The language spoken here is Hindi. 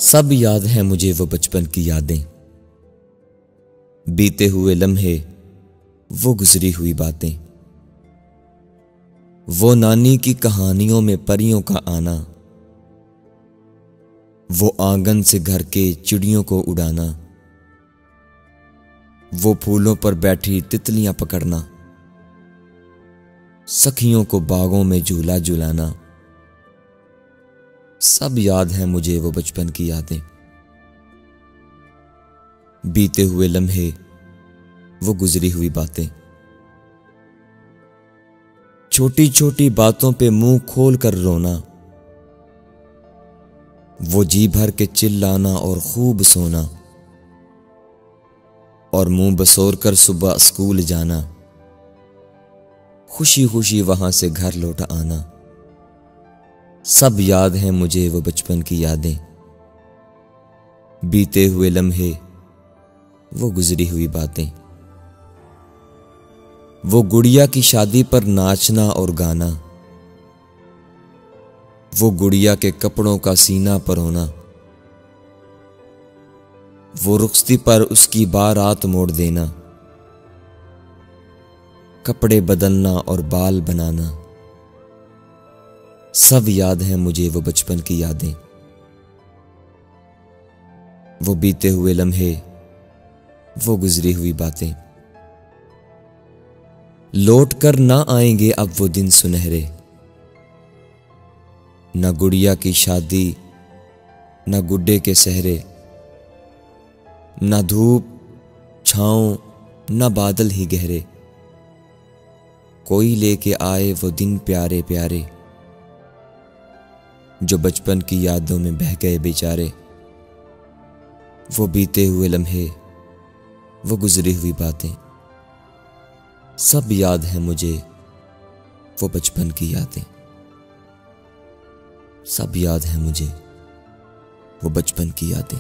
सब याद है मुझे वो बचपन की यादें, बीते हुए लम्हे, वो गुजरी हुई बातें, वो नानी की कहानियों में परियों का आना, वो आंगन से घर के चिड़ियों को उड़ाना, वो फूलों पर बैठी तितलियां पकड़ना, सखियों को बागों में झूला झुलाना। सब याद है मुझे वो बचपन की यादें, बीते हुए लम्हे, वो गुजरी हुई बातें, छोटी छोटी बातों पे मुंह खोल कर रोना, वो जी भर के चिल्लाना और खूब सोना, और मुंह बसोर कर सुबह स्कूल जाना, खुशी खुशी वहां से घर लौट आना। सब याद है मुझे वो बचपन की यादें, बीते हुए लम्हे, वो गुजरी हुई बातें, वो गुड़िया की शादी पर नाचना और गाना, वो गुड़िया के कपड़ों का सीना पर होना, वो रुखसती पर उसकी बारात मोड़ देना, कपड़े बदलना और बाल बनाना। सब याद है मुझे वो बचपन की यादें, वो बीते हुए लम्हे, वो गुजरी हुई बातें। लौट कर ना आएंगे अब वो दिन सुनहरे, न गुड़िया की शादी, न गुड्डे के सहरे, न धूप छाँव, न बादल ही गहरे। कोई लेके आए वो दिन प्यारे प्यारे, जो बचपन की यादों में बह गए बेचारे। वो बीते हुए लम्हे, वो गुजरी हुई बातें। सब याद है मुझे वो बचपन की यादें, सब याद है मुझे वो बचपन की यादें।